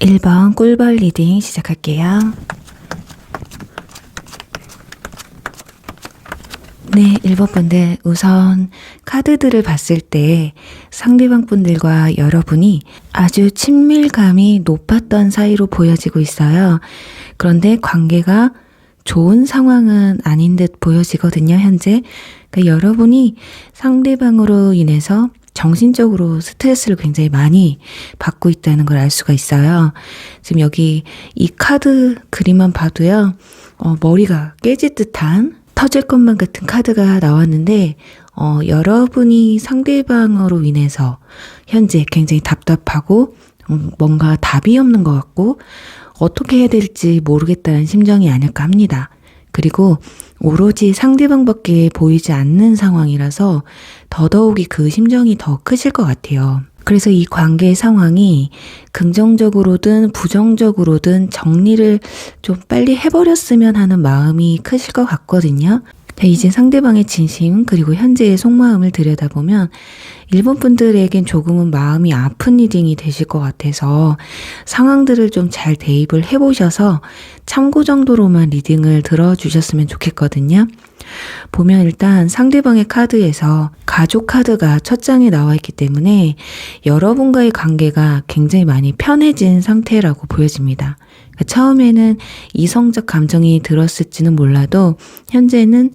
(1번) 꿀벌 리딩 시작할게요. 네, 1번 분들, 우선 카드들을 봤을 때 상대방 분들과 여러분이 아주 친밀감이 높았던 사이로 보여지고 있어요. 그런데 관계가 좋은 상황은 아닌 듯 보여지거든요, 현재. 그러니까 여러분이 상대방으로 인해서 정신적으로 스트레스를 굉장히 많이 받고 있다는 걸 알 수가 있어요. 지금 여기 이 카드 그림만 봐도요, 머리가 깨질 듯한 터질 것만 같은 카드가 나왔는데, 여러분이 상대방으로 인해서 현재 굉장히 답답하고 뭔가 답이 없는 것 같고 어떻게 해야 될지 모르겠다는 심정이 아닐까 합니다. 그리고 오로지 상대방밖에 보이지 않는 상황이라서 더더욱이 그 심정이 더 크실 것 같아요. 그래서 이 관계의 상황이 긍정적으로든 부정적으로든 정리를 좀 빨리 해버렸으면 하는 마음이 크실 것 같거든요. 이제 상대방의 진심 그리고 현재의 속마음을 들여다보면 1번 분들에겐 조금은 마음이 아픈 리딩이 되실 것 같아서 상황들을 좀 잘 대입을 해보셔서 참고 정도로만 리딩을 들어주셨으면 좋겠거든요. 보면 일단 상대방의 카드에서 가족 카드가 첫 장에 나와 있기 때문에 여러분과의 관계가 굉장히 많이 편해진 상태라고 보여집니다. 처음에는 이성적 감정이 들었을지는 몰라도 현재는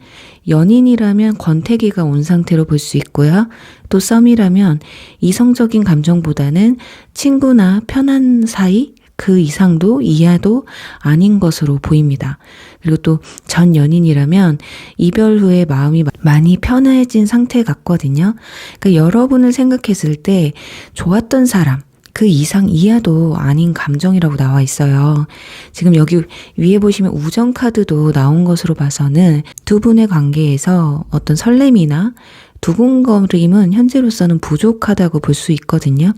연인이라면 권태기가 온 상태로 볼 수 있고요. 또 썸이라면 이성적인 감정보다는 친구나 편한 사이 그 이상도 이하도 아닌 것으로 보입니다. 그리고 또 전 연인이라면 이별 후에 마음이 많이 편해진 상태 같거든요. 그러니까 여러분을 생각했을 때 좋았던 사람 그 이상 이하도 아닌 감정이라고 나와 있어요. 지금 여기 위에 보시면 우정 카드도 나온 것으로 봐서는 두 분의 관계에서 어떤 설렘이나 두근거림은 현재로서는 부족하다고 볼 수 있거든요.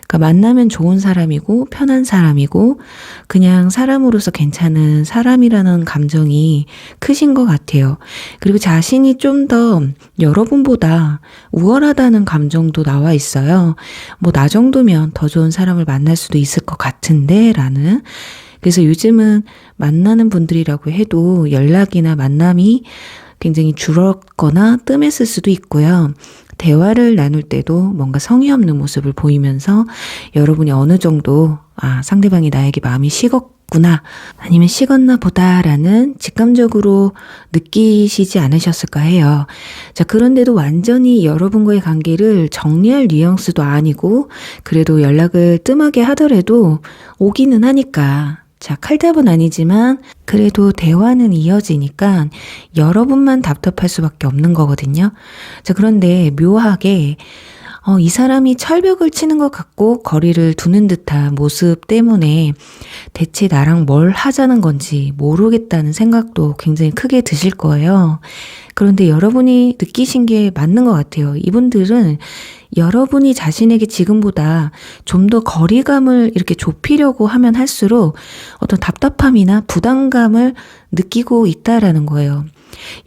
그러니까 만나면 좋은 사람이고 편한 사람이고 그냥 사람으로서 괜찮은 사람이라는 감정이 크신 것 같아요. 그리고 자신이 좀 더 여러분보다 우월하다는 감정도 나와 있어요. 뭐 나 정도면 더 좋은 사람을 만날 수도 있을 것 같은데 라는. 그래서 요즘은 만나는 분들이라고 해도 연락이나 만남이 굉장히 줄었거나 뜸했을 수도 있고요. 대화를 나눌 때도 뭔가 성의 없는 모습을 보이면서 여러분이 어느 정도 상대방이 나에게 마음이 식었구나 구나 아니면 식었나 보다라는 직감적으로 느끼시지 않으셨을까 해요. 자, 그런데도 완전히 여러분과의 관계를 정리할 뉘앙스도 아니고 그래도 연락을 뜸하게 하더라도 오기는 하니까 자, 칼답은 아니지만 그래도 대화는 이어지니까 여러분만 답답할 수밖에 없는 거거든요. 자, 그런데 묘하게 이 사람이 철벽을 치는 것 같고 거리를 두는 듯한 모습 때문에 대체 나랑 뭘 하자는 건지 모르겠다는 생각도 굉장히 크게 드실 거예요. 그런데 여러분이 느끼신 게 맞는 것 같아요. 이분들은 여러분이 자신에게 지금보다 좀 더 거리감을 이렇게 좁히려고 하면 할수록 어떤 답답함이나 부담감을 느끼고 있다라는 거예요.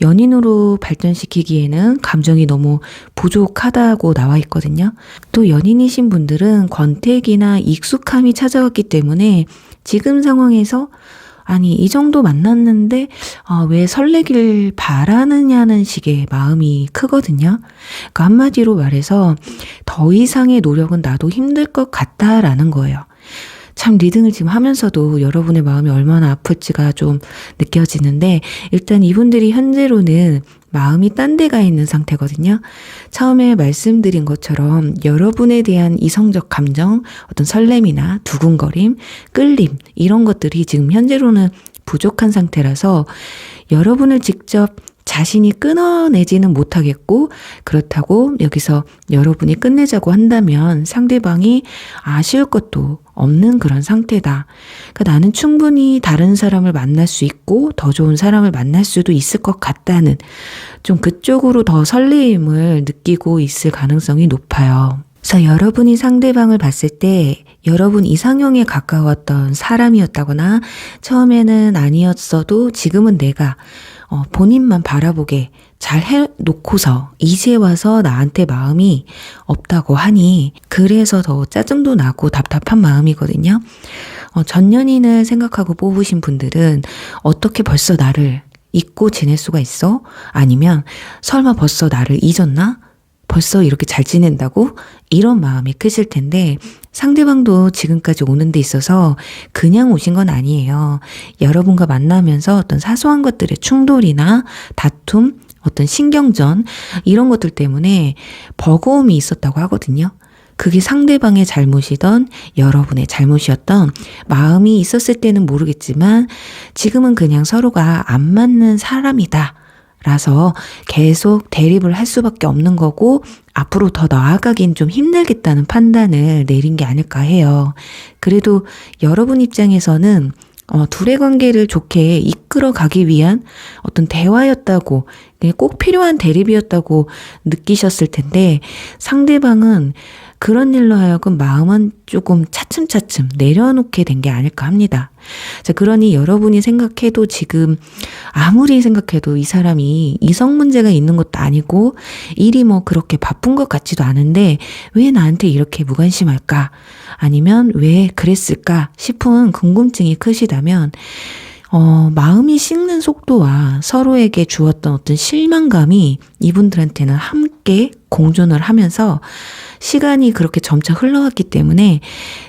연인으로 발전시키기에는 감정이 너무 부족하다고 나와 있거든요. 또 연인이신 분들은 권태기나 익숙함이 찾아왔기 때문에 지금 상황에서 아니 이 정도 만났는데 왜 설레길 바라느냐는 식의 마음이 크거든요. 그러니까 한마디로 말해서 더 이상의 노력은 나도 힘들 것 같다라는 거예요. 참 리딩을 지금 하면서도 여러분의 마음이 얼마나 아플지가 좀 느껴지는데 일단 이분들이 현재로는 마음이 딴 데가 있는 상태거든요. 처음에 말씀드린 것처럼 여러분에 대한 이성적 감정, 어떤 설렘이나 두근거림, 끌림 이런 것들이 지금 현재로는 부족한 상태라서 여러분을 직접 자신이 끊어내지는 못하겠고 그렇다고 여기서 여러분이 끝내자고 한다면 상대방이 아쉬울 것도 없는 그런 상태다. 그러니까 나는 충분히 다른 사람을 만날 수 있고 더 좋은 사람을 만날 수도 있을 것 같다는 좀 그쪽으로 더 설레임을 느끼고 있을 가능성이 높아요. 그래서 여러분이 상대방을 봤을 때 여러분 이상형에 가까웠던 사람이었다거나 처음에는 아니었어도 지금은 내가 본인만 바라보게 잘 해놓고서 이제 와서 나한테 마음이 없다고 하니 그래서 더 짜증도 나고 답답한 마음이거든요. 전 연인을 생각하고 뽑으신 분들은 어떻게 벌써 나를 잊고 지낼 수가 있어? 아니면 설마 벌써 나를 잊었나? 벌써 이렇게 잘 지낸다고? 이런 마음이 크실 텐데 상대방도 지금까지 오는 데 있어서 그냥 오신 건 아니에요. 여러분과 만나면서 어떤 사소한 것들의 충돌이나 다툼, 어떤 신경전 이런 것들 때문에 버거움이 있었다고 하거든요. 그게 상대방의 잘못이던 여러분의 잘못이었던 마음이 있었을 때는 모르겠지만 지금은 그냥 서로가 안 맞는 사람이다. 라서 계속 대립을 할 수밖에 없는 거고 앞으로 더 나아가긴 좀 힘들겠다는 판단을 내린 게 아닐까 해요. 그래도 여러분 입장에서는 둘의 관계를 좋게 이끌어 가기 위한 어떤 대화였다고 꼭 필요한 대립이었다고 느끼셨을 텐데 상대방은 그런 일로 하여금 마음은 조금 차츰차츰 내려놓게 된 게 아닐까 합니다. 자, 그러니 여러분이 생각해도 지금 아무리 생각해도 이 사람이 이성 문제가 있는 것도 아니고 일이 뭐 그렇게 바쁜 것 같지도 않은데 왜 나한테 이렇게 무관심할까? 아니면 왜 그랬을까 싶은 궁금증이 크시다면 마음이 식는 속도와 서로에게 주었던 어떤 실망감이 이분들한테는 함께 공존을 하면서 시간이 그렇게 점차 흘러왔기 때문에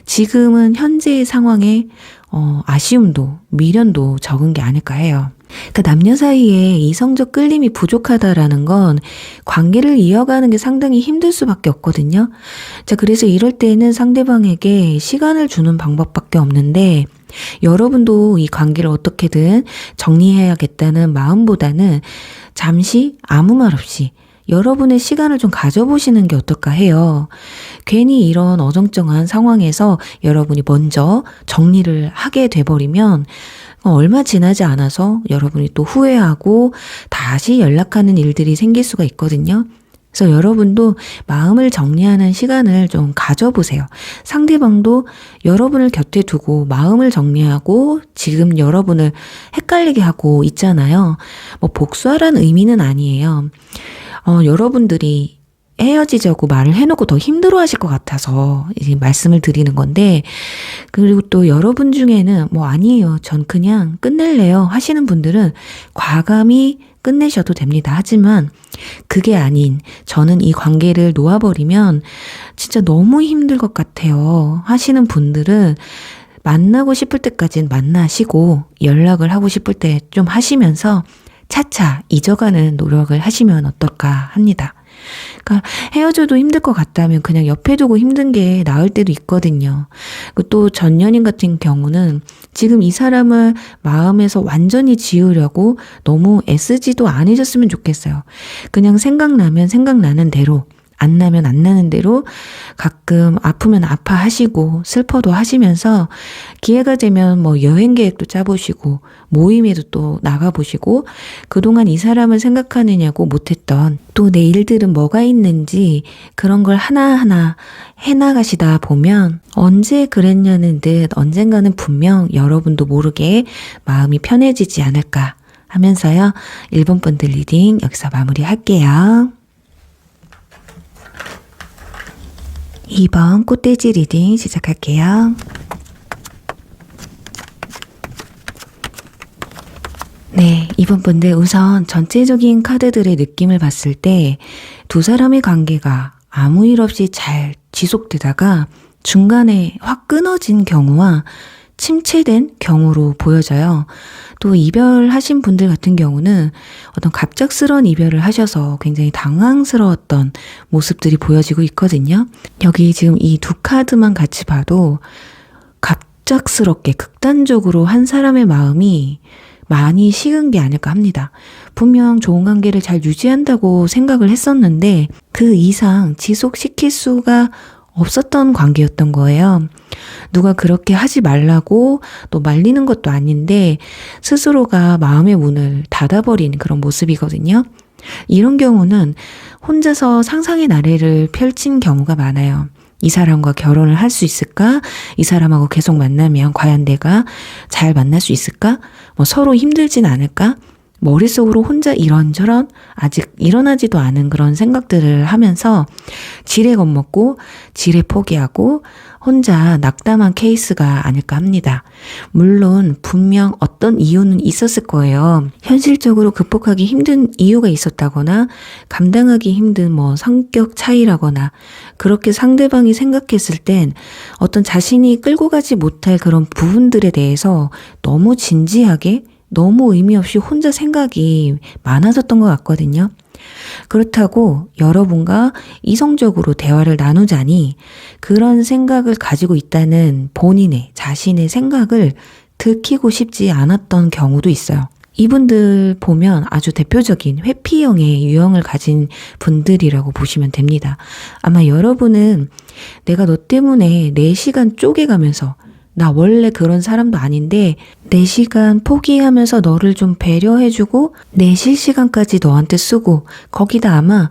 지금은 현재의 상황에 아쉬움도 미련도 적은 게 아닐까 해요. 그러니까 남녀 사이에 이성적 끌림이 부족하다라는 건 관계를 이어가는 게 상당히 힘들 수밖에 없거든요. 자, 그래서 이럴 때는 상대방에게 시간을 주는 방법밖에 없는데 여러분도 이 관계를 어떻게든 정리해야겠다는 마음보다는 잠시 아무 말 없이 여러분의 시간을 좀 가져보시는 게 어떨까 해요. 괜히 이런 어정쩡한 상황에서 여러분이 먼저 정리를 하게 돼버리면 얼마 지나지 않아서 여러분이 또 후회하고 다시 연락하는 일들이 생길 수가 있거든요. 그래서 여러분도 마음을 정리하는 시간을 좀 가져보세요. 상대방도 여러분을 곁에 두고 마음을 정리하고 지금 여러분을 헷갈리게 하고 있잖아요. 뭐 복수하라는 의미는 아니에요. 여러분들이 헤어지자고 말을 해놓고 더 힘들어하실 것 같아서 이제 말씀을 드리는 건데 그리고 또 여러분 중에는 뭐 아니에요. 전 그냥 끝낼래요 하시는 분들은 과감히 끝내셔도 됩니다. 하지만 그게 아닌 저는 이 관계를 놓아버리면 진짜 너무 힘들 것 같아요 하시는 분들은 만나고 싶을 때까지는 만나시고 연락을 하고 싶을 때 좀 하시면서 차차 잊어가는 노력을 하시면 어떨까 합니다. 그러니까 헤어져도 힘들 것 같다면 그냥 옆에 두고 힘든 게 나을 때도 있거든요. 또 전 연인 같은 경우는 지금 이 사람을 마음에서 완전히 지우려고 너무 애쓰지도 않으셨으면 좋겠어요. 그냥 생각나면 생각나는 대로, 안 나면 안 나는 대로 가끔 아프면 아파하시고 슬퍼도 하시면서 기회가 되면 뭐 여행 계획도 짜보시고 모임에도 또 나가보시고 그동안 이 사람을 생각하느냐고 못했던 또 내 일들은 뭐가 있는지 그런 걸 하나하나 해나가시다 보면 언제 그랬냐는 듯 언젠가는 분명 여러분도 모르게 마음이 편해지지 않을까 하면서요. 1번 분들 리딩 여기서 마무리할게요. 2번 꽃돼지 리딩 시작할게요. 네, 2번 분들 우선 전체적인 카드들의 느낌을 봤을 때 두 사람의 관계가 아무 일 없이 잘 지속되다가 중간에 확 끊어진 경우와 침체된 경우로 보여져요. 또 이별하신 분들 같은 경우는 어떤 갑작스러운 이별을 하셔서 굉장히 당황스러웠던 모습들이 보여지고 있거든요. 여기 지금 이 두 카드만 같이 봐도 갑작스럽게 극단적으로 한 사람의 마음이 많이 식은 게 아닐까 합니다. 분명 좋은 관계를 잘 유지한다고 생각을 했었는데 그 이상 지속시킬 수가 없었던 관계였던 거예요. 누가 그렇게 하지 말라고 또 말리는 것도 아닌데 스스로가 마음의 문을 닫아버린 그런 모습이거든요. 이런 경우는 혼자서 상상의 나래를 펼친 경우가 많아요. 이 사람과 결혼을 할 수 있을까? 이 사람하고 계속 만나면 과연 내가 잘 만날 수 있을까? 서로 힘들진 않을까? 머릿속으로 혼자 이런저런 아직 일어나지도 않은 그런 생각들을 하면서 지레 겁먹고 지레 포기하고 혼자 낙담한 케이스가 아닐까 합니다. 물론 분명 어떤 이유는 있었을 거예요. 현실적으로 극복하기 힘든 이유가 있었다거나 감당하기 힘든 성격 차이라거나 그렇게 상대방이 생각했을 땐 어떤 자신이 끌고 가지 못할 그런 부분들에 대해서 너무 진지하게 너무 의미 없이 혼자 생각이 많아졌던 것 같거든요. 그렇다고 여러분과 이성적으로 대화를 나누자니 그런 생각을 가지고 있다는 본인의 자신의 생각을 들키고 싶지 않았던 경우도 있어요. 이분들 보면 아주 대표적인 회피형의 유형을 가진 분들이라고 보시면 됩니다. 아마 여러분은 내가 너 때문에 내 시간 쪼개가면서 나 원래 그런 사람도 아닌데 내 시간 포기하면서 너를 좀 배려해주고 내 실시간까지 너한테 쓰고 거기다 아마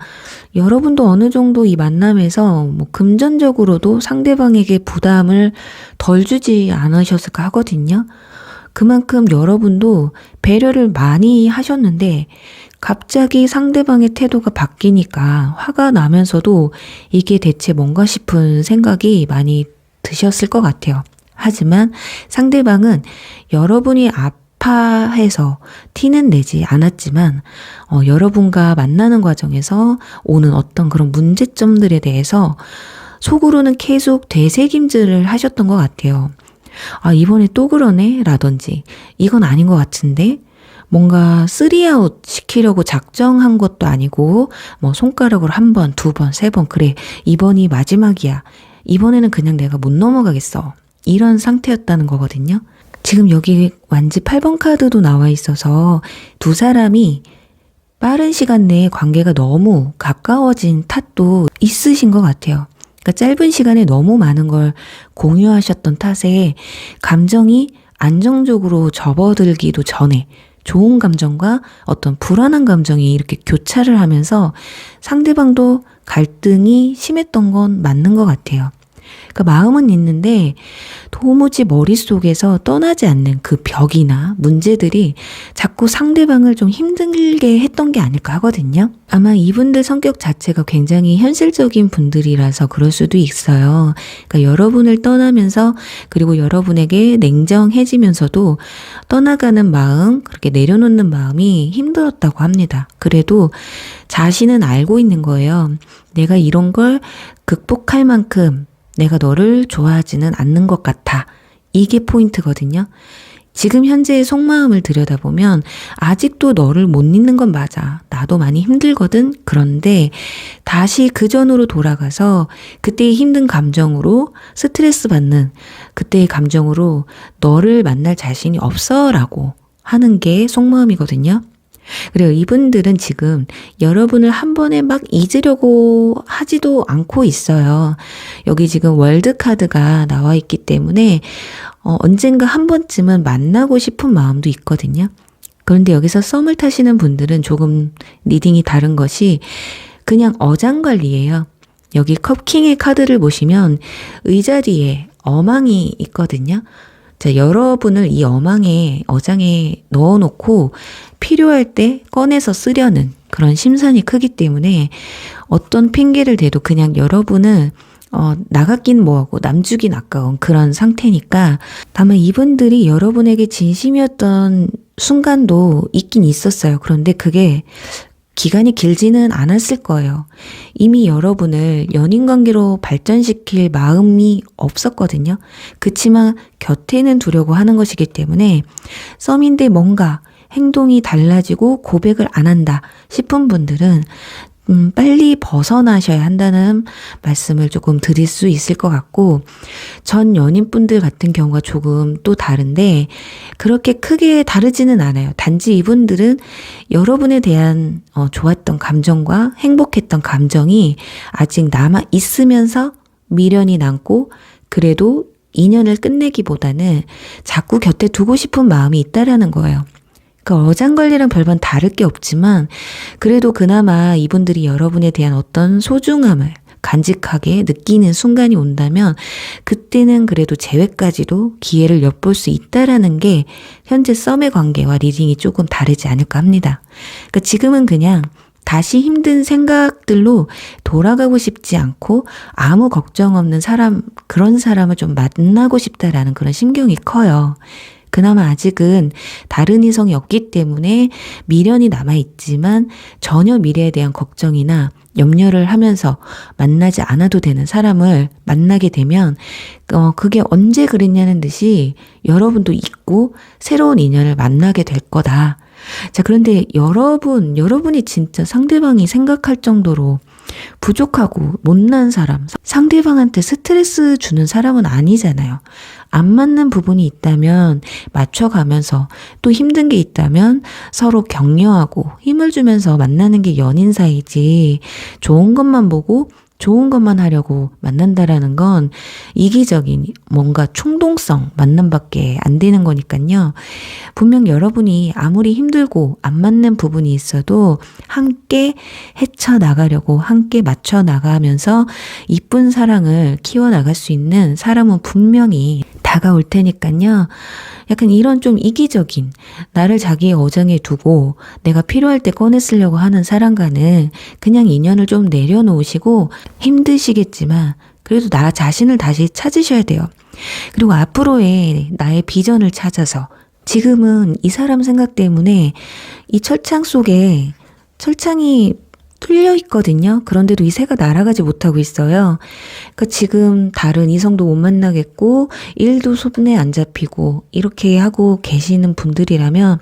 여러분도 어느 정도 이 만남에서 금전적으로도 상대방에게 부담을 덜 주지 않으셨을까 하거든요. 그만큼 여러분도 배려를 많이 하셨는데 갑자기 상대방의 태도가 바뀌니까 화가 나면서도 이게 대체 뭔가 싶은 생각이 많이 드셨을 것 같아요. 하지만 상대방은 여러분이 아파해서 티는 내지 않았지만 여러분과 만나는 과정에서 오는 어떤 그런 문제점들에 대해서 속으로는 계속 되새김질을 하셨던 것 같아요. 아, 이번에 또 그러네? 라든지 이건 아닌 것 같은데? 뭔가 3아웃 시키려고 작정한 것도 아니고 손가락으로 1번, 2번, 3번 그래 이번이 마지막이야. 이번에는 그냥 내가 못 넘어가겠어. 이런 상태였다는 거거든요. 지금 여기 완지 8번 카드도 나와 있어서 두 사람이 빠른 시간 내에 관계가 너무 가까워진 탓도 있으신 것 같아요. 그러니까 짧은 시간에 너무 많은 걸 공유하셨던 탓에 감정이 안정적으로 접어들기도 전에 좋은 감정과 어떤 불안한 감정이 이렇게 교차를 하면서 상대방도 갈등이 심했던 건 맞는 것 같아요. 그러니까 마음은 있는데 도무지 머릿속에서 떠나지 않는 그 벽이나 문제들이 자꾸 상대방을 좀 힘들게 했던 게 아닐까 하거든요. 아마 이분들 성격 자체가 굉장히 현실적인 분들이라서 그럴 수도 있어요. 그러니까 여러분을 떠나면서 그리고 여러분에게 냉정해지면서도 떠나가는 마음, 그렇게 내려놓는 마음이 힘들었다고 합니다. 그래도 자신은 알고 있는 거예요. 내가 이런 걸 극복할 만큼 내가 너를 좋아하지는 않는 것 같아. 이게 포인트거든요. 지금 현재의 속마음을 들여다보면 아직도 너를 못 잊는 건 맞아. 나도 많이 힘들거든. 그런데 다시 그 전으로 돌아가서 그때의 힘든 감정으로 스트레스 받는 그때의 감정으로 너를 만날 자신이 없어 라고 하는 게 속마음이거든요. 그래요. 이분들은 지금 여러분을 한 번에 막 잊으려고 하지도 않고 있어요. 여기 지금 월드카드가 나와 있기 때문에 언젠가 한 번쯤은 만나고 싶은 마음도 있거든요. 그런데 여기서 썸을 타시는 분들은 조금 리딩이 다른 것이 그냥 어장관리예요. 여기 컵킹의 카드를 보시면 의자리에 어망이 있거든요. 자, 여러분을 이 어장에 넣어놓고 필요할 때 꺼내서 쓰려는 그런 심산이 크기 때문에 어떤 핑계를 대도 그냥 여러분은 나갔긴 뭐하고 남주긴 아까운 그런 상태니까 다만 이분들이 여러분에게 진심이었던 순간도 있긴 있었어요. 그런데 그게 기간이 길지는 않았을 거예요. 이미 여러분을 연인관계로 발전시킬 마음이 없었거든요. 그치만 곁에는 두려고 하는 것이기 때문에 썸인데 뭔가 행동이 달라지고 고백을 안 한다 싶은 분들은 빨리 벗어나셔야 한다는 말씀을 조금 드릴 수 있을 것 같고, 전 연인분들 같은 경우가 조금 또 다른데 그렇게 크게 다르지는 않아요. 단지 이분들은 여러분에 대한 좋았던 감정과 행복했던 감정이 아직 남아 있으면서 미련이 남고 그래도 인연을 끝내기보다는 자꾸 곁에 두고 싶은 마음이 있다라는 거예요. 어장관리랑 별반 다를 게 없지만 그래도 그나마 이분들이 여러분에 대한 어떤 소중함을 간직하게 느끼는 순간이 온다면 그때는 그래도 재회까지도 기회를 엿볼 수 있다라는 게 현재 썸의 관계와 리딩이 조금 다르지 않을까 합니다. 그러니까 지금은 그냥 다시 힘든 생각들로 돌아가고 싶지 않고 아무 걱정 없는 사람, 그런 사람을 좀 만나고 싶다라는 그런 심경이 커요. 그나마 아직은 다른 이성이 없기 때문에 미련이 남아있지만 전혀 미래에 대한 걱정이나 염려를 하면서 만나지 않아도 되는 사람을 만나게 되면 그게 언제 그랬냐는 듯이 여러분도 잊고 새로운 인연을 만나게 될 거다. 자, 그런데 여러분이 진짜 상대방이 생각할 정도로 부족하고 못난 사람, 상대방한테 스트레스 주는 사람은 아니잖아요. 안 맞는 부분이 있다면 맞춰가면서 또 힘든 게 있다면 서로 격려하고 힘을 주면서 만나는 게 연인 사이지 좋은 것만 보고 좋은 것만 하려고 만난다라는 건 이기적인 뭔가 충동성 만남밖에 안 되는 거니까요. 분명 여러분이 아무리 힘들고 안 맞는 부분이 있어도 함께 헤쳐나가려고 함께 맞춰나가면서 이쁜 사랑을 키워나갈 수 있는 사람은 분명히 다가올 테니까요. 약간 이런 좀 이기적인 나를 자기의 어장에 두고 내가 필요할 때 꺼내 쓰려고 하는 사람과는 그냥 인연을 좀 내려놓으시고 힘드시겠지만 그래도 나 자신을 다시 찾으셔야 돼요. 그리고 앞으로의 나의 비전을 찾아서 지금은 이 사람 생각 때문에 이 철창 속에 철창이 뚫려 있거든요. 그런데도 이 새가 날아가지 못하고 있어요. 그러니까 지금 다른 이성도 못 만나겠고 일도 손에 안 잡히고 이렇게 하고 계시는 분들이라면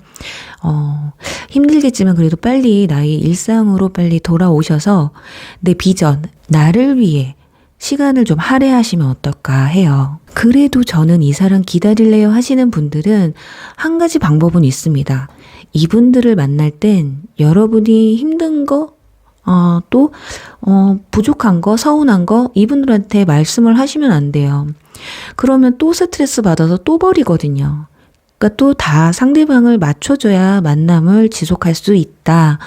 힘들겠지만 그래도 빨리 나의 일상으로 빨리 돌아오셔서 내 비전, 나를 위해 시간을 좀 할애하시면 어떨까 해요. 그래도 저는 이 사람 기다릴래요 하시는 분들은 한 가지 방법은 있습니다. 이분들을 만날 땐 여러분이 힘든 거 또 부족한 거, 서운한 거 이분들한테 말씀을 하시면 안 돼요. 그러면 또 스트레스 받아서 또 버리거든요. 그러니까 또 다 상대방을 맞춰줘야 만남을 지속할 수 있다.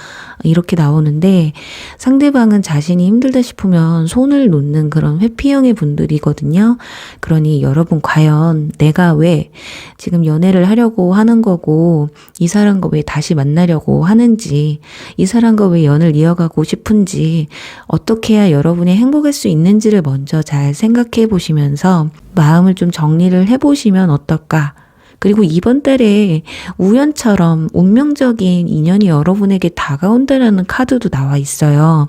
이렇게 나오는데 상대방은 자신이 힘들다 싶으면 손을 놓는 그런 회피형의 분들이거든요. 그러니 여러분 과연 내가 왜 지금 연애를 하려고 하는 거고 이 사람과 왜 다시 만나려고 하는지 이 사람과 왜 연을 이어가고 싶은지 어떻게 해야 여러분이 행복할 수 있는지를 먼저 잘 생각해 보시면서 마음을 좀 정리를 해보시면 어떨까. 그리고 이번 달에 우연처럼 운명적인 인연이 여러분에게 다가온다라는 카드도 나와 있어요.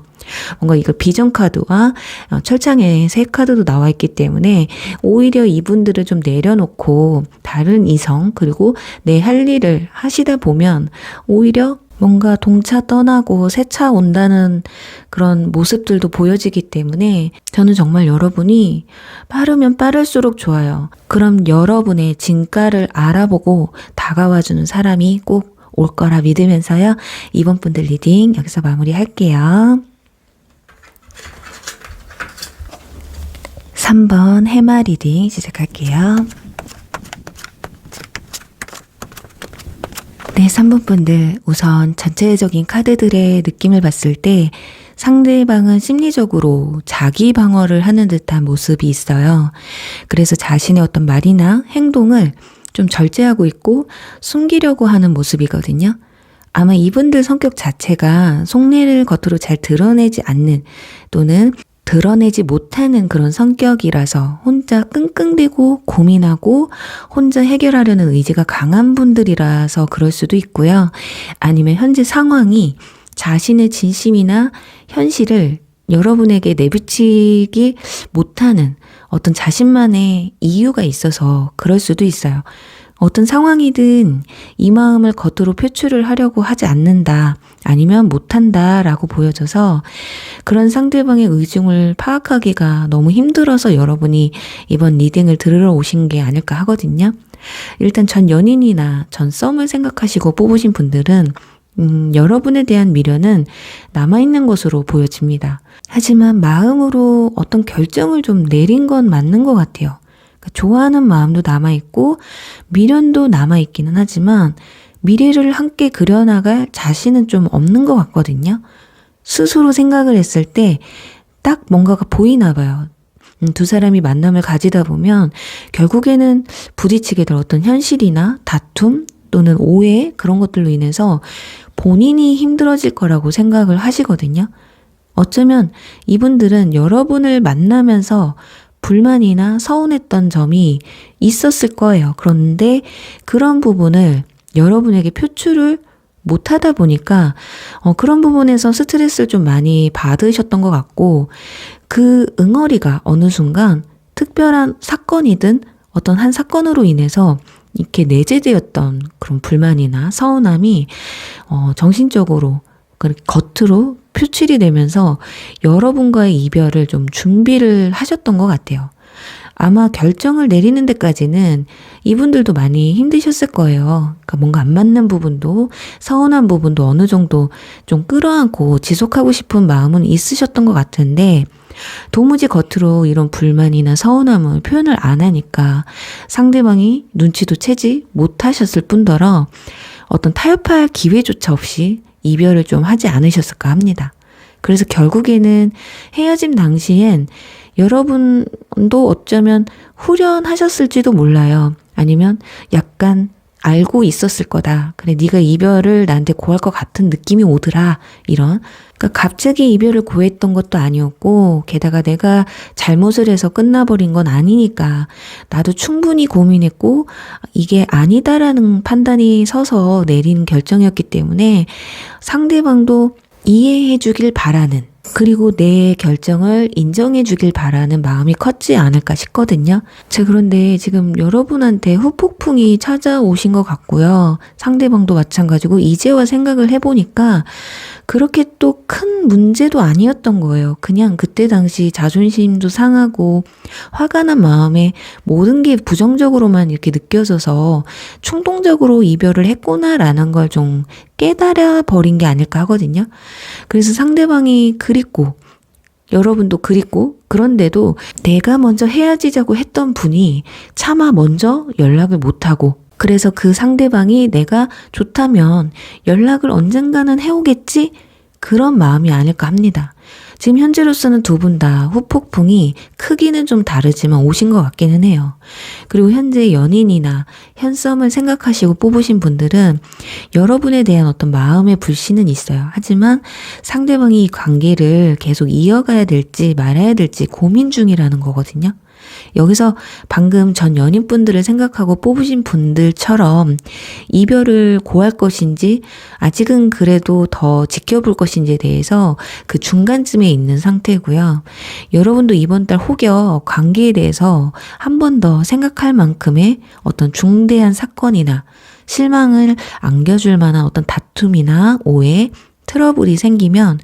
뭔가 이거 비전 카드와 철창에 새 카드도 나와 있기 때문에 오히려 이분들을 좀 내려놓고 다른 이성 그리고 내 할 일을 하시다 보면 오히려 뭔가 동차 떠나고 새 차 온다는 그런 모습들도 보여지기 때문에 저는 정말 여러분이 빠르면 빠를수록 좋아요. 그럼 여러분의 진가를 알아보고 다가와주는 사람이 꼭 올 거라 믿으면서요. 이번 분들 리딩 여기서 마무리할게요. 3번 해마 리딩 시작할게요. 네, 3번 분들 우선 전체적인 카드들의 느낌을 봤을 때 상대방은 심리적으로 자기 방어를 하는 듯한 모습이 있어요. 그래서 자신의 어떤 말이나 행동을 좀 절제하고 있고 숨기려고 하는 모습이거든요. 아마 이분들 성격 자체가 속내를 겉으로 잘 드러내지 않는 또는 드러내지 못하는 그런 성격이라서 혼자 끙끙대고 고민하고 혼자 해결하려는 의지가 강한 분들이라서 그럴 수도 있고요. 아니면 현재 상황이 자신의 진심이나 현실을 여러분에게 내비치기 못하는 어떤 자신만의 이유가 있어서 그럴 수도 있어요. 어떤 상황이든 이 마음을 겉으로 표출을 하려고 하지 않는다. 아니면 못한다 라고 보여져서 그런 상대방의 의중을 파악하기가 너무 힘들어서 여러분이 이번 리딩을 들으러 오신 게 아닐까 하거든요. 일단 전 연인이나 전 썸을 생각하시고 뽑으신 분들은 여러분에 대한 미련은 남아있는 것으로 보여집니다. 하지만 마음으로 어떤 결정을 좀 내린 건 맞는 것 같아요. 그러니까 좋아하는 마음도 남아있고 미련도 남아있기는 하지만 미래를 함께 그려나갈 자신은 좀 없는 것 같거든요. 스스로 생각을 했을 때 딱 뭔가가 보이나 봐요. 두 사람이 만남을 가지다 보면 결국에는 부딪히게 될 어떤 현실이나 다툼 또는 오해 그런 것들로 인해서 본인이 힘들어질 거라고 생각을 하시거든요. 어쩌면 이분들은 여러분을 만나면서 불만이나 서운했던 점이 있었을 거예요. 그런데 그런 부분을 여러분에게 표출을 못하다 보니까 그런 부분에서 스트레스를 좀 많이 받으셨던 것 같고 그 응어리가 어느 순간 특별한 사건이든 어떤 한 사건으로 인해서 이렇게 내재되었던 그런 불만이나 서운함이 정신적으로 겉으로 표출이 되면서 여러분과의 이별을 좀 준비를 하셨던 것 같아요. 아마 결정을 내리는 데까지는 이분들도 많이 힘드셨을 거예요. 그러니까 뭔가 안 맞는 부분도 서운한 부분도 어느 정도 좀 끌어안고 지속하고 싶은 마음은 있으셨던 것 같은데 도무지 겉으로 이런 불만이나 서운함을 표현을 안 하니까 상대방이 눈치도 채지 못하셨을 뿐더러 어떤 타협할 기회조차 없이 이별을 좀 하지 않으셨을까 합니다. 그래서 결국에는 헤어짐 당시엔 여러분도 어쩌면 후련하셨을지도 몰라요. 아니면 약간 알고 있었을 거다. 그래, 네가 이별을 나한테 고할 것 같은 느낌이 오더라. 이런. 그러니까 갑자기 이별을 고했던 것도 아니었고 게다가 내가 잘못을 해서 끝나버린 건 아니니까 나도 충분히 고민했고 이게 아니다라는 판단이 서서 내린 결정이었기 때문에 상대방도 이해해 주길 바라는 그리고 내 결정을 인정해 주길 바라는 마음이 컸지 않을까 싶거든요. 자, 그런데 지금 여러분한테 후폭풍이 찾아오신 것 같고요. 상대방도 마찬가지고 이제와 생각을 해보니까 그렇게 또 큰 문제도 아니었던 거예요. 그냥 그때 당시 자존심도 상하고 화가 난 마음에 모든 게 부정적으로만 이렇게 느껴져서 충동적으로 이별을 했구나라는 걸 좀 깨달아 버린 게 아닐까 하거든요. 그래서 상대방이 그립고 여러분도 그립고 그런데도 내가 먼저 헤어지자고 했던 분이 차마 먼저 연락을 못하고 그래서 그 상대방이 내가 좋다면 연락을 언젠가는 해오겠지? 그런 마음이 아닐까 합니다. 지금 현재로서는 두 분 다 후폭풍이 크기는 좀 다르지만 오신 것 같기는 해요. 그리고 현재 연인이나 현썸을 생각하시고 뽑으신 분들은 여러분에 대한 어떤 마음의 불신은 있어요. 하지만 상대방이 이 관계를 계속 이어가야 될지 말아야 될지 고민 중이라는 거거든요. 여기서 방금 전 연인분들을 생각하고 뽑으신 분들처럼 이별을 고할 것인지 아직은 그래도 더 지켜볼 것인지에 대해서 그 중간쯤에 있는 상태고요. 여러분도 이번 달 혹여 관계에 대해서 한 번 더 생각할 만큼의 어떤 중대한 사건이나 실망을 안겨줄 만한 어떤 다툼이나 오해, 트러블이 생기면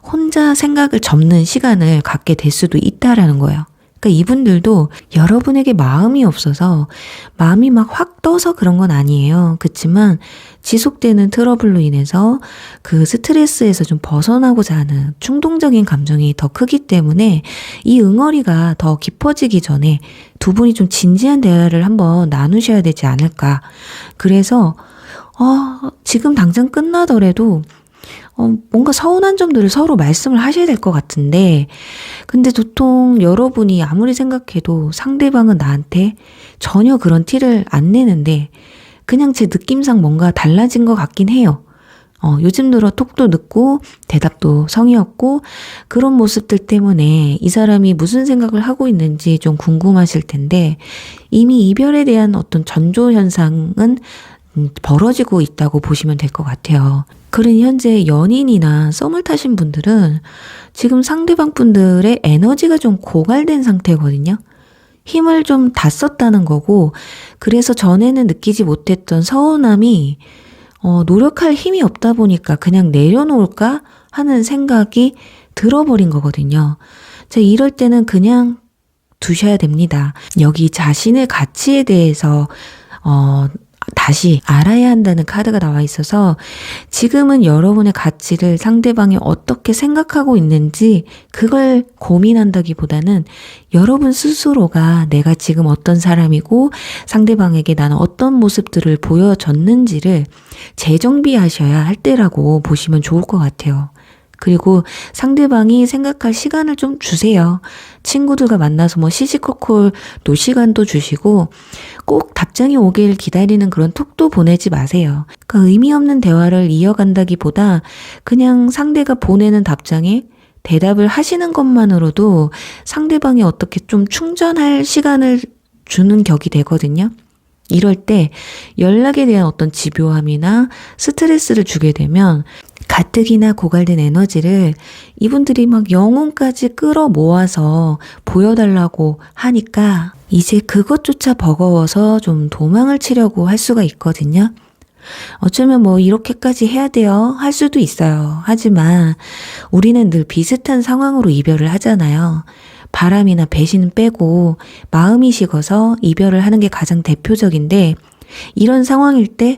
혼자 생각을 접는 시간을 갖게 될 수도 있다라는 거예요. 그러니까 이분들도 여러분에게 마음이 없어서 마음이 막 확 떠서 그런 건 아니에요. 그렇지만 지속되는 트러블로 인해서 그 스트레스에서 좀 벗어나고자 하는 충동적인 감정이 더 크기 때문에 이 응어리가 더 깊어지기 전에 두 분이 좀 진지한 대화를 한번 나누셔야 되지 않을까. 그래서 지금 당장 끝나더라도 뭔가 서운한 점들을 서로 말씀을 하셔야 될 것 같은데, 근데 보통 여러분이 아무리 생각해도 상대방은 나한테 전혀 그런 티를 안 내는데, 그냥 제 느낌상 뭔가 달라진 것 같긴 해요. 요즘 들어 톡도 늦고 대답도 성의 없고 그런 모습들 때문에 이 사람이 무슨 생각을 하고 있는지 좀 궁금하실 텐데, 이미 이별에 대한 어떤 전조 현상은 벌어지고 있다고 보시면 될 것 같아요. 그러니 현재 연인이나 썸을 타신 분들은 지금 상대방 분들의 에너지가 좀 고갈된 상태거든요. 힘을 좀 다 썼다는 거고, 그래서 전에는 느끼지 못했던 서운함이 노력할 힘이 없다 보니까 그냥 내려놓을까 하는 생각이 들어버린 거거든요. 이럴 때는 그냥 두셔야 됩니다. 여기 자신의 가치에 대해서 다시 알아야 한다는 카드가 나와 있어서 지금은 여러분의 가치를 상대방이 어떻게 생각하고 있는지 그걸 고민한다기보다는 여러분 스스로가 내가 지금 어떤 사람이고 상대방에게 나는 어떤 모습들을 보여줬는지를 재정비하셔야 할 때라고 보시면 좋을 것 같아요. 그리고 상대방이 생각할 시간을 좀 주세요. 친구들과 만나서 시시콜콜 시간도 주시고 꼭 답장이 오길 기다리는 그런 톡도 보내지 마세요. 그러니까 의미 없는 대화를 이어간다기보다 그냥 상대가 보내는 답장에 대답을 하시는 것만으로도 상대방이 어떻게 좀 충전할 시간을 주는 격이 되거든요. 이럴 때 연락에 대한 어떤 집요함이나 스트레스를 주게 되면 가뜩이나 고갈된 에너지를 이분들이 막 영혼까지 끌어모아서 보여달라고 하니까 이제 그것조차 버거워서 좀 도망을 치려고 할 수가 있거든요. 어쩌면 이렇게까지 해야 돼요 할 수도 있어요. 하지만 우리는 늘 비슷한 상황으로 이별을 하잖아요. 바람이나 배신은 빼고 마음이 식어서 이별을 하는 게 가장 대표적인데, 이런 상황일 때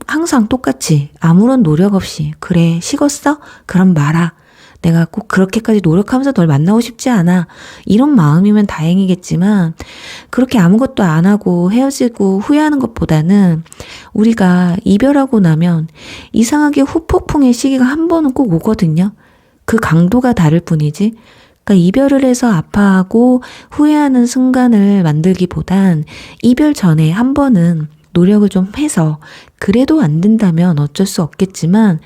항상 똑같이 아무런 노력 없이 그래 식었어? 그럼 말아. 내가 꼭 그렇게까지 노력하면서 널 만나고 싶지 않아. 이런 마음이면 다행이겠지만 그렇게 아무것도 안 하고 헤어지고 후회하는 것보다는 우리가 이별하고 나면 이상하게 후폭풍의 시기가 한 번은 꼭 오거든요. 그 강도가 다를 뿐이지. 그러니까 이별을 해서 아파하고 후회하는 순간을 만들기보단 이별 전에 한 번은 노력을 좀 해서 그래도 안 된다면 어쩔 수 없겠지만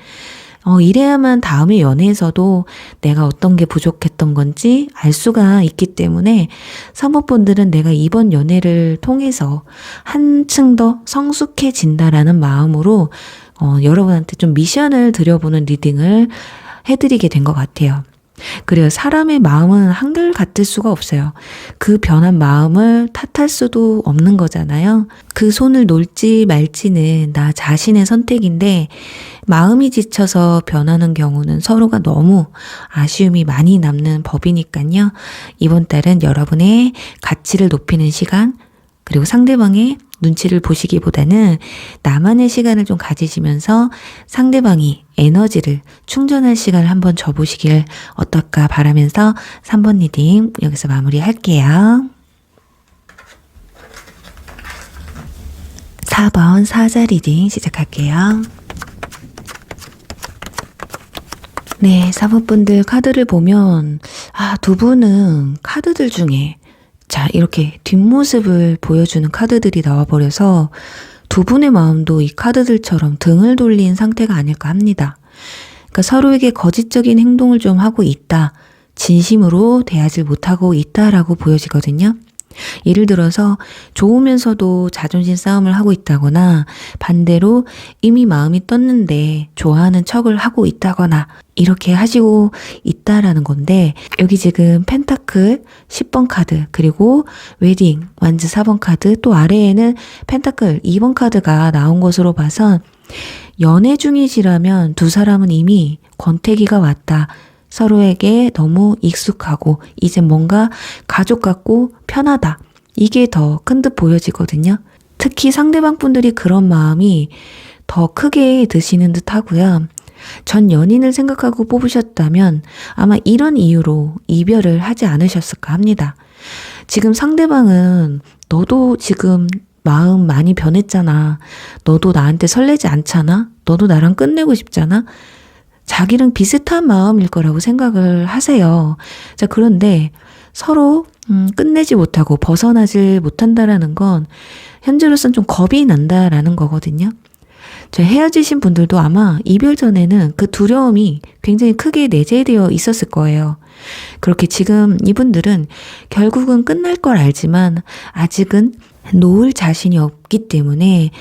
이래야만 다음에 연애에서도 내가 어떤 게 부족했던 건지 알 수가 있기 때문에 사모분들은 내가 이번 연애를 통해서 한층 더 성숙해진다라는 마음으로 여러분한테 좀 미션을 드려보는 리딩을 해드리게 된 것 같아요. 그래요. 사람의 마음은 한결 같을 수가 없어요. 그 변한 마음을 탓할 수도 없는 거잖아요. 그 손을 놓을지 말지는 나 자신의 선택인데 마음이 지쳐서 변하는 경우는 서로가 너무 아쉬움이 많이 남는 법이니까요. 이번 달은 여러분의 가치를 높이는 시간, 그리고 상대방의 눈치를 보시기보다는 나만의 시간을 좀 가지시면서 상대방이 에너지를 충전할 시간을 한번 줘보시길 어떨까 바라면서 3번 리딩 여기서 마무리할게요. 4번 사자 리딩 시작할게요. 네, 4번 분들 카드를 보면 두 분은 카드들 중에 이렇게 뒷모습을 보여주는 카드들이 나와버려서 두 분의 마음도 이 카드들처럼 등을 돌린 상태가 아닐까 합니다. 그러니까 서로에게 거짓적인 행동을 좀 하고 있다. 진심으로 대하지 못하고 있다라고 보여지거든요. 예를 들어서 좋으면서도 자존심 싸움을 하고 있다거나 반대로 이미 마음이 떴는데 좋아하는 척을 하고 있다거나 이렇게 하시고 있다라는 건데, 여기 지금 펜타클 10번 카드, 그리고 웨딩 완즈 4번 카드, 또 아래에는 펜타클 2번 카드가 나온 것으로 봐선 연애 중이시라면 두 사람은 이미 권태기가 왔다. 서로에게 너무 익숙하고 이제 뭔가 가족 같고 편하다. 이게 더 큰 듯 보여지거든요. 특히 상대방 분들이 그런 마음이 더 크게 드시는 듯 하고요. 전 연인을 생각하고 뽑으셨다면 아마 이런 이유로 이별을 하지 않으셨을까 합니다. 지금 상대방은 너도 지금 마음 많이 변했잖아. 너도 나한테 설레지 않잖아. 너도 나랑 끝내고 싶잖아. 자기랑 비슷한 마음일 거라고 생각을 하세요. 자, 그런데 서로 끝내지 못하고 벗어나지 못한다라는 건 현재로선 좀 겁이 난다라는 거거든요. 저 헤어지신 분들도 아마 이별 전에는 그 두려움이 굉장히 크게 내재되어 있었을 거예요. 그렇게 지금 이분들은 결국은 끝날 걸 알지만 아직은 놓을 자신이 없기 때문에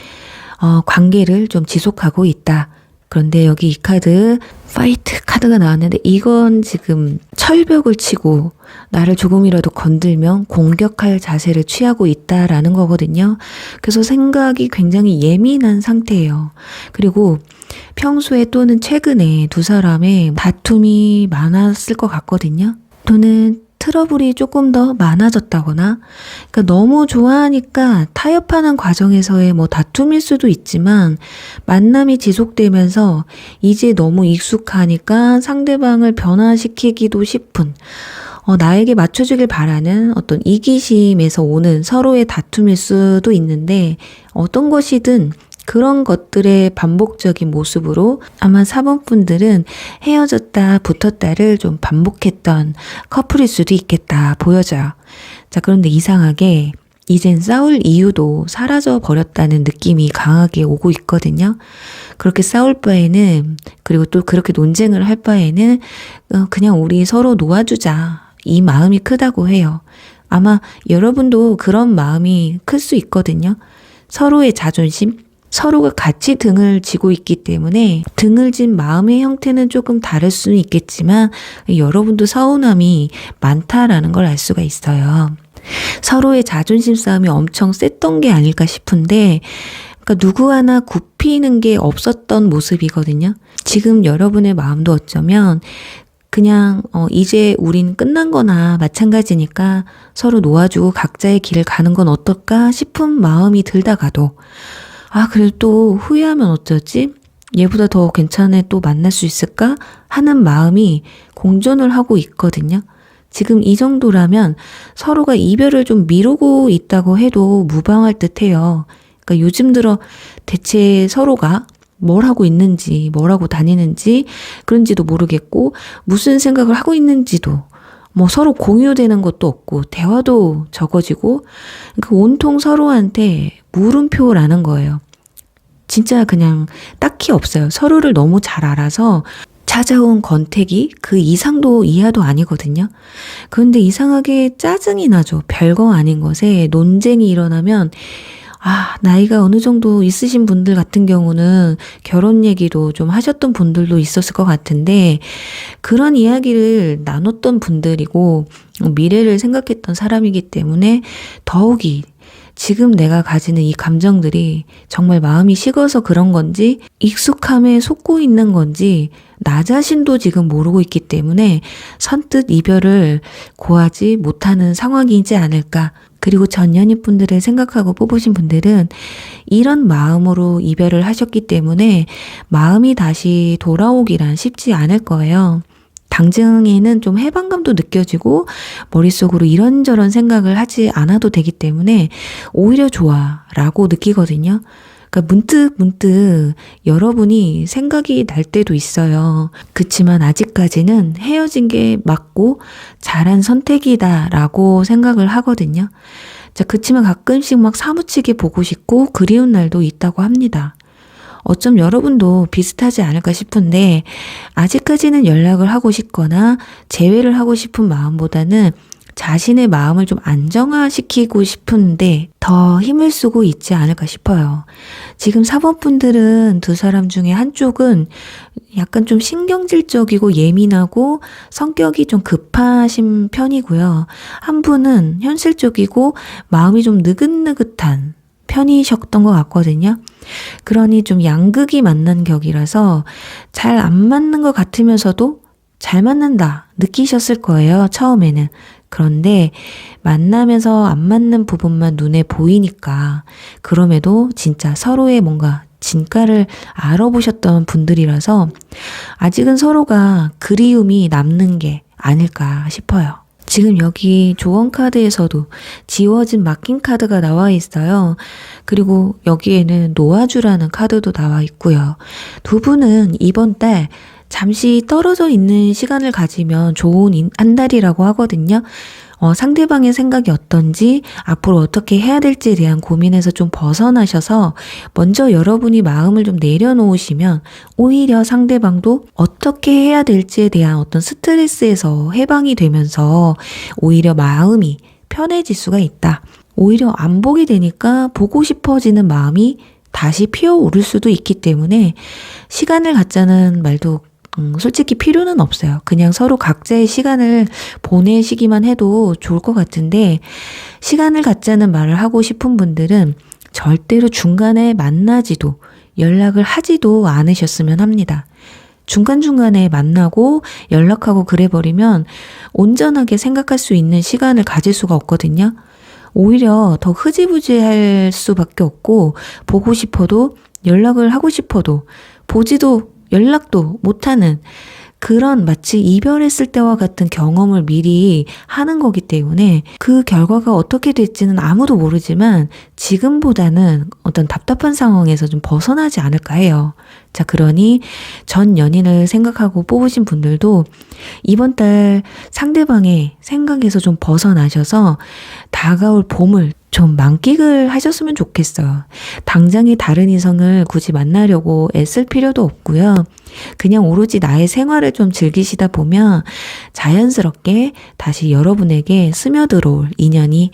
관계를 좀 지속하고 있다. 그런데 여기 이 카드, 파이트 카드가 나왔는데 이건 지금 철벽을 치고 나를 조금이라도 건들면 공격할 자세를 취하고 있다라는 거거든요. 그래서 생각이 굉장히 예민한 상태예요. 그리고 평소에 또는 최근에 두 사람의 다툼이 많았을 것 같거든요. 또는 트러블이 조금 더 많아졌다거나, 그러니까 너무 좋아하니까 타협하는 과정에서의 다툼일 수도 있지만 만남이 지속되면서 이제 너무 익숙하니까 상대방을 변화시키기도 싶은, 나에게 맞춰주길 바라는 어떤 이기심에서 오는 서로의 다툼일 수도 있는데, 어떤 것이든 그런 것들의 반복적인 모습으로 아마 4번 분들은 헤어졌다 붙었다를 좀 반복했던 커플일 수도 있겠다 보여져요. 자, 그런데 이상하게 이젠 싸울 이유도 사라져 버렸다는 느낌이 강하게 오고 있거든요. 그렇게 싸울 바에는, 그리고 또 그렇게 논쟁을 할 바에는 그냥 우리 서로 놓아주자, 이 마음이 크다고 해요. 아마 여러분도 그런 마음이 클 수 있거든요. 서로의 자존심, 서로가 같이 등을 지고 있기 때문에 등을 진 마음의 형태는 조금 다를 수는 있겠지만 여러분도 서운함이 많다라는 걸 알 수가 있어요. 서로의 자존심 싸움이 엄청 셌던 게 아닐까 싶은데, 그러니까 누구 하나 굽히는 게 없었던 모습이거든요. 지금 여러분의 마음도 어쩌면 그냥 이제 우린 끝난 거나 마찬가지니까 서로 놓아주고 각자의 길을 가는 건 어떨까 싶은 마음이 들다가도, 그래도 또 후회하면 어쩌지? 얘보다 더 괜찮은 애 또 만날 수 있을까? 하는 마음이 공존을 하고 있거든요. 지금 이 정도라면 서로가 이별을 좀 미루고 있다고 해도 무방할 듯해요. 그러니까 요즘 들어 대체 서로가 뭘 하고 있는지, 뭘 하고 다니는지 그런지도 모르겠고, 무슨 생각을 하고 있는지도 서로 공유되는 것도 없고 대화도 적어지고, 그러니까 온통 서로한테 물음표라는 거예요. 진짜 그냥 딱히 없어요. 서로를 너무 잘 알아서 찾아온 권태기 그 이상도 이하도 아니거든요. 그런데 이상하게 짜증이 나죠. 별거 아닌 것에 논쟁이 일어나면, 나이가 어느 정도 있으신 분들 같은 경우는 결혼 얘기도 좀 하셨던 분들도 있었을 것 같은데, 그런 이야기를 나눴던 분들이고 미래를 생각했던 사람이기 때문에 더욱이 지금 내가 가지는 이 감정들이 정말 마음이 식어서 그런 건지 익숙함에 속고 있는 건지 나 자신도 지금 모르고 있기 때문에 선뜻 이별을 고하지 못하는 상황이지 않을까. 그리고 전 연인분들을 생각하고 뽑으신 분들은 이런 마음으로 이별을 하셨기 때문에 마음이 다시 돌아오기란 쉽지 않을 거예요. 당장에는 좀 해방감도 느껴지고 머릿속으로 이런저런 생각을 하지 않아도 되기 때문에 오히려 좋아라고 느끼거든요. 그러니까 문득 여러분이 생각이 날 때도 있어요. 그치만 아직까지는 헤어진 게 맞고 잘한 선택이다라고 생각을 하거든요. 자, 그치만 가끔씩 막 사무치게 보고 싶고 그리운 날도 있다고 합니다. 어쩜 여러분도 비슷하지 않을까 싶은데 아직까지는 연락을 하고 싶거나 재회를 하고 싶은 마음보다는 자신의 마음을 좀 안정화시키고 싶은데 더 힘을 쓰고 있지 않을까 싶어요. 지금 4번 분들은 두 사람 중에 한쪽은 약간 좀 신경질적이고 예민하고 성격이 좀 급하신 편이고요. 한 분은 현실적이고 마음이 좀 느긋느긋한 편이셨던 것 같거든요. 그러니 좀 양극이 만난 격이라서 잘 안 맞는 것 같으면서도 잘 맞는다 느끼셨을 거예요, 처음에는. 그런데 만나면서 안 맞는 부분만 눈에 보이니까 그럼에도 진짜 서로의 뭔가 진가를 알아보셨던 분들이라서 아직은 서로가 그리움이 남는 게 아닐까 싶어요. 지금 여기 조언 카드에서도 지워진 맡긴 카드가 나와 있어요. 그리고 여기에는 놓아주라는 카드도 나와 있고요. 두 분은 이번 달 잠시 떨어져 있는 시간을 가지면 좋은 한 달이라고 하거든요. 상대방의 생각이 어떤지 앞으로 어떻게 해야 될지에 대한 고민에서 좀 벗어나셔서 먼저 여러분이 마음을 좀 내려놓으시면 오히려 상대방도 어떻게 해야 될지에 대한 어떤 스트레스에서 해방이 되면서 오히려 마음이 편해질 수가 있다. 오히려 안 보게 되니까 보고 싶어지는 마음이 다시 피어오를 수도 있기 때문에 시간을 갖자는 말도 솔직히 필요는 없어요. 그냥 서로 각자의 시간을 보내시기만 해도 좋을 것 같은데 시간을 갖자는 말을 하고 싶은 분들은 절대로 중간에 만나지도 연락을 하지도 않으셨으면 합니다. 중간중간에 만나고 연락하고 그래버리면 온전하게 생각할 수 있는 시간을 가질 수가 없거든요. 오히려 더 흐지부지할 수밖에 없고 보고 싶어도 연락을 하고 싶어도 보지도 연락도 못하는 그런 마치 이별했을 때와 같은 경험을 미리 하는 거기 때문에 그 결과가 어떻게 될지는 아무도 모르지만 지금보다는 어떤 답답한 상황에서 좀 벗어나지 않을까 해요. 자, 그러니 전 연인을 생각하고 뽑으신 분들도 이번 달 상대방의 생각에서 좀 벗어나셔서 다가올 봄을 좀 만끽을 하셨으면 좋겠어요. 당장의 다른 이성을 굳이 만나려고 애쓸 필요도 없고요. 그냥 오로지 나의 생활을 좀 즐기시다 보면 자연스럽게 다시 여러분에게 스며들어올 인연이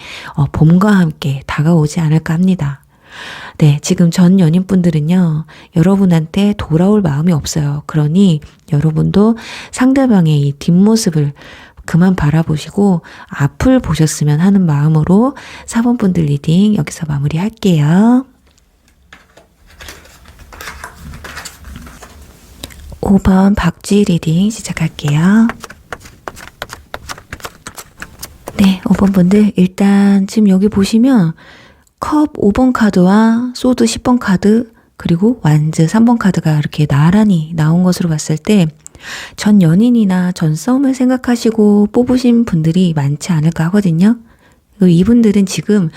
봄과 함께 다가오지 않을까 합니다. 네, 지금 전 연인분들은요, 여러분한테 돌아올 마음이 없어요. 그러니 여러분도 상대방의 이 뒷모습을 그만 바라보시고 앞을 보셨으면 하는 마음으로 4번 분들 리딩 여기서 마무리할게요. 5번 박쥐 리딩 시작할게요. 네, 5번 분들 일단 지금 여기 보시면 컵 5번 카드와 소드 10번 카드 그리고 완즈 3번 카드가 이렇게 나란히 나온 것으로 봤을 때 전 연인이나 전 썸을 생각하시고 뽑으신 분들이 많지 않을까 하거든요. 이분들은 지금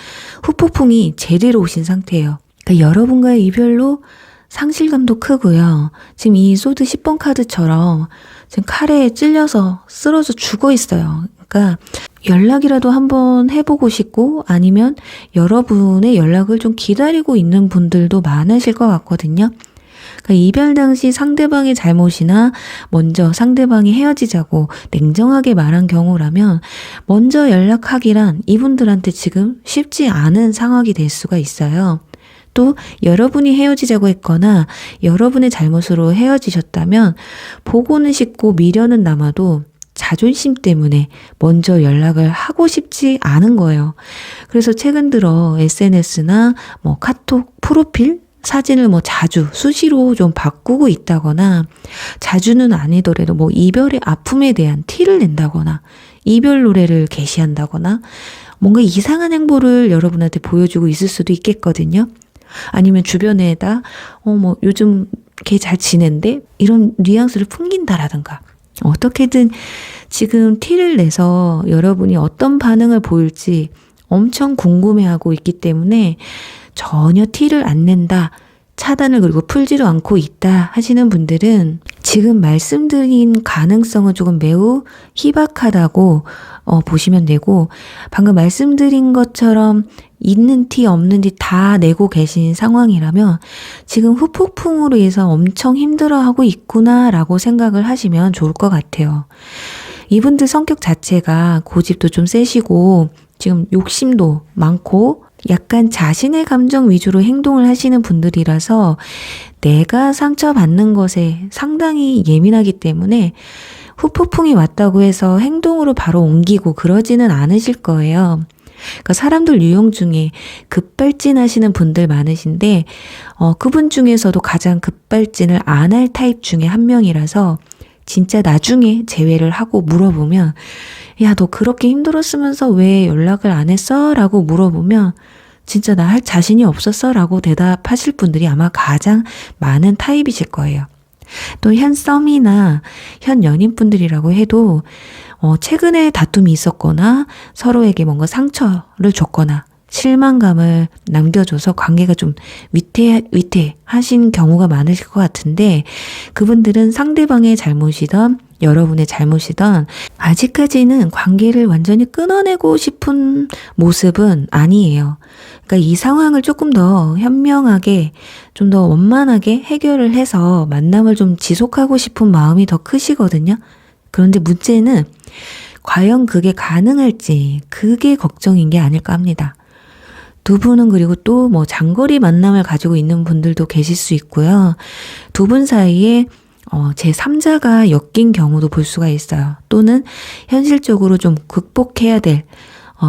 후폭풍이 제대로 오신 상태예요. 그러니까 여러분과의 이별로 상실감도 크고요. 지금 이 소드 10번 카드처럼 지금 칼에 찔려서 쓰러져 죽어 있어요. 그러니까 연락이라도 한번 해보고 싶고 아니면 여러분의 연락을 좀 기다리고 있는 분들도 많으실 것 같거든요. 그러니까 이별 당시 상대방의 잘못이나 먼저 상대방이 헤어지자고 냉정하게 말한 경우라면 먼저 연락하기란 이분들한테 지금 쉽지 않은 상황이 될 수가 있어요. 또 여러분이 헤어지자고 했거나 여러분의 잘못으로 헤어지셨다면 보고는 싶고 미련은 남아도 자존심 때문에 먼저 연락을 하고 싶지 않은 거예요. 그래서 최근 들어 SNS나 카톡 프로필 사진을 자주 수시로 좀 바꾸고 있다거나 자주는 아니더라도 이별의 아픔에 대한 티를 낸다거나 이별 노래를 게시한다거나 뭔가 이상한 행보를 여러분한테 보여주고 있을 수도 있겠거든요. 아니면 주변에다 요즘 걔 잘 지낸대? 이런 뉘앙스를 풍긴다라든가 어떻게든 지금 티를 내서 여러분이 어떤 반응을 보일지 엄청 궁금해하고 있기 때문에 전혀 티를 안 낸다, 차단을 그리고 풀지도 않고 있다 하시는 분들은 지금 말씀드린 가능성은 조금 매우 희박하다고 보시면 되고, 방금 말씀드린 것처럼 있는 티 없는 티 다 내고 계신 상황이라면 지금 후폭풍으로 인해서 엄청 힘들어하고 있구나라고 생각을 하시면 좋을 것 같아요. 이분들 성격 자체가 고집도 좀 세시고 지금 욕심도 많고 약간 자신의 감정 위주로 행동을 하시는 분들이라서 내가 상처받는 것에 상당히 예민하기 때문에 후폭풍이 왔다고 해서 행동으로 바로 옮기고 그러지는 않으실 거예요. 그러니까 사람들 유형 중에 급발진하시는 분들 많으신데 그분 중에서도 가장 급발진을 안 할 타입 중에 한 명이라서 진짜 나중에 재회를 하고 물어보면 야, 너 그렇게 힘들었으면서 왜 연락을 안 했어? 라고 물어보면 진짜 나 할 자신이 없었어? 라고 대답하실 분들이 아마 가장 많은 타입이실 거예요. 또 현 썸이나 현 연인분들이라고 해도 최근에 다툼이 있었거나 서로에게 뭔가 상처를 줬거나 실망감을 남겨줘서 관계가 좀 위태하신 경우가 많으실 것 같은데 그분들은 상대방의 잘못이던 여러분의 잘못이던 아직까지는 관계를 완전히 끊어내고 싶은 모습은 아니에요. 그러니까 이 상황을 조금 더 현명하게 좀 더 원만하게 해결을 해서 만남을 좀 지속하고 싶은 마음이 더 크시거든요. 그런데 문제는 과연 그게 가능할지 그게 걱정인 게 아닐까 합니다. 두 분은 그리고 또 뭐 장거리 만남을 가지고 있는 분들도 계실 수 있고요. 두 분 사이에 제3자가 엮인 경우도 볼 수가 있어요. 또는 현실적으로 좀 극복해야 될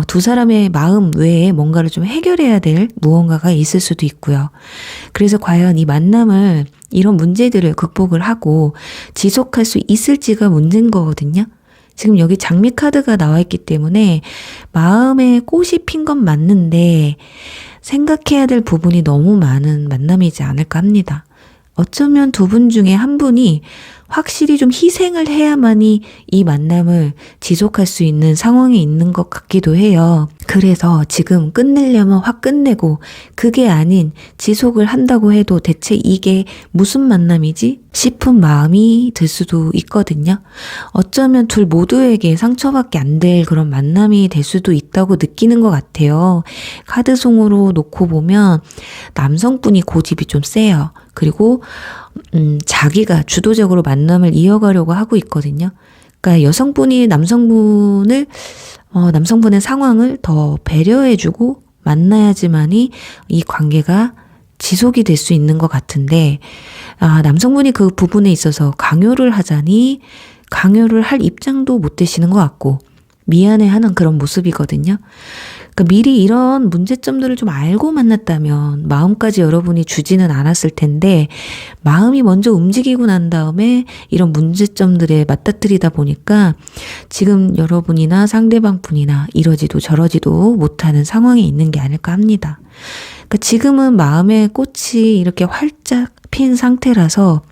두 사람의 마음 외에 뭔가를 좀 해결해야 될 무언가가 있을 수도 있고요. 그래서 과연 이 만남을 이런 문제들을 극복을 하고 지속할 수 있을지가 문제인 거거든요. 지금 여기 장미 카드가 나와 있기 때문에 마음에 꽃이 핀 건 맞는데 생각해야 될 부분이 너무 많은 만남이지 않을까 합니다. 어쩌면 두 분 중에 한 분이 확실히 좀 희생을 해야만이 이 만남을 지속할 수 있는 상황에 있는 것 같기도 해요. 그래서 지금 끝내려면 확 끝내고 그게 아닌 지속을 한다고 해도 대체 이게 무슨 만남이지? 싶은 마음이 들 수도 있거든요. 어쩌면 둘 모두에게 상처밖에 안 될 그런 만남이 될 수도 있다고 느끼는 것 같아요. 카드송으로 놓고 보면 남성분이 고집이 좀 세요. 그리고 자기가 주도적으로 만남을 이어가려고 하고 있거든요. 그러니까 여성분이 남성분의 상황을 더 배려해주고 만나야지만이 이 관계가 지속이 될 수 있는 것 같은데 남성분이 그 부분에 있어서 강요를 하자니 강요를 할 입장도 못 되시는 것 같고 미안해하는 그런 모습이거든요. 그러니까 미리 이런 문제점들을 좀 알고 만났다면 마음까지 여러분이 주지는 않았을 텐데 마음이 먼저 움직이고 난 다음에 이런 문제점들에 맞닥뜨리다 보니까 지금 여러분이나 상대방 분이나 이러지도 저러지도 못하는 상황에 있는 게 아닐까 합니다. 그러니까 지금은 마음의 꽃이 이렇게 활짝 핀 상태라서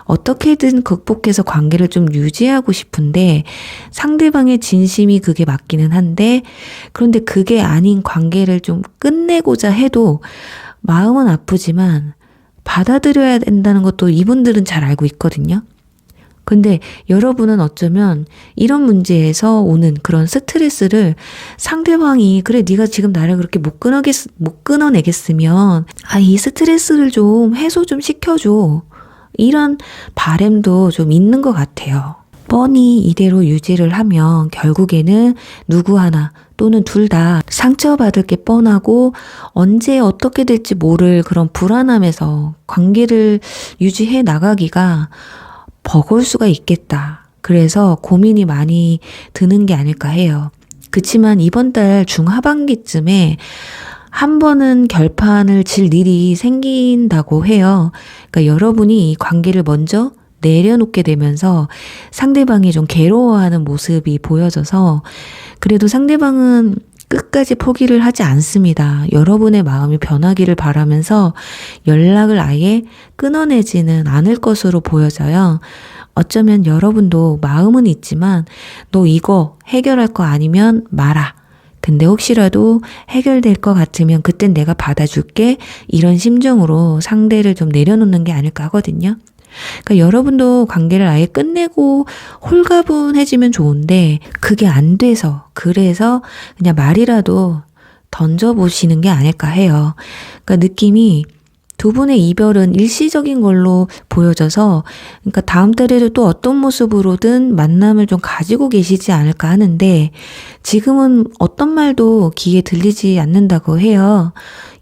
어떻게든 극복해서 관계를 좀 유지하고 싶은데 상대방의 진심이 그게 맞기는 한데 그런데 그게 아닌 관계를 좀 끝내고자 해도 마음은 아프지만 받아들여야 된다는 것도 이분들은 잘 알고 있거든요. 근데 여러분은 어쩌면 이런 문제에서 오는 그런 스트레스를 상대방이 그래 네가 지금 나를 그렇게 못 끊어내겠으면 이 스트레스를 좀 해소 좀 시켜줘. 이런 바람도 좀 있는 것 같아요. 뻔히 이대로 유지를 하면 결국에는 누구 하나 또는 둘 다 상처받을 게 뻔하고 언제 어떻게 될지 모를 그런 불안함에서 관계를 유지해 나가기가 버거울 수가 있겠다. 그래서 고민이 많이 드는 게 아닐까 해요. 그치만 이번 달 중하반기쯤에 한 번은 결판을 질 일이 생긴다고 해요. 그러니까 여러분이 이 관계를 먼저 내려놓게 되면서 상대방이 좀 괴로워하는 모습이 보여져서 그래도 상대방은 끝까지 포기를 하지 않습니다. 여러분의 마음이 변하기를 바라면서 연락을 아예 끊어내지는 않을 것으로 보여져요. 어쩌면 여러분도 마음은 있지만 너 이거 해결할 거 아니면 말아. 근데 혹시라도 해결될 것 같으면 그땐 내가 받아줄게. 이런 심정으로 상대를 좀 내려놓는 게 아닐까 하거든요. 그러니까 여러분도 관계를 아예 끝내고 홀가분해지면 좋은데 그게 안 돼서 그래서 그냥 말이라도 던져보시는 게 아닐까 해요. 그러니까 느낌이 두 분의 이별은 일시적인 걸로 보여져서 그러니까 다음 달에도 또 어떤 모습으로든 만남을 좀 가지고 계시지 않을까 하는데 지금은 어떤 말도 귀에 들리지 않는다고 해요.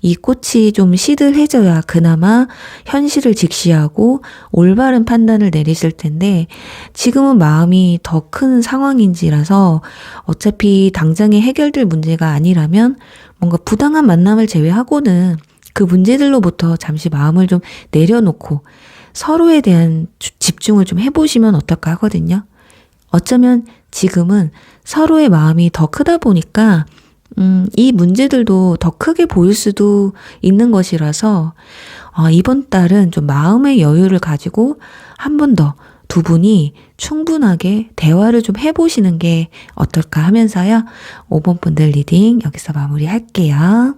이 꽃이 좀 시들해져야 그나마 현실을 직시하고 올바른 판단을 내리실 텐데 지금은 마음이 더 큰 상황인지라서 어차피 당장에 해결될 문제가 아니라면 뭔가 부당한 만남을 제외하고는 그 문제들로부터 잠시 마음을 좀 내려놓고 서로에 대한 집중을 좀 해보시면 어떨까 하거든요. 어쩌면 지금은 서로의 마음이 더 크다 보니까 이 문제들도 더 크게 보일 수도 있는 것이라서 이번 달은 좀 마음의 여유를 가지고 한 번 더 두 분이 충분하게 대화를 좀 해보시는 게 어떨까 하면서요. 5번 분들 리딩 여기서 마무리할게요.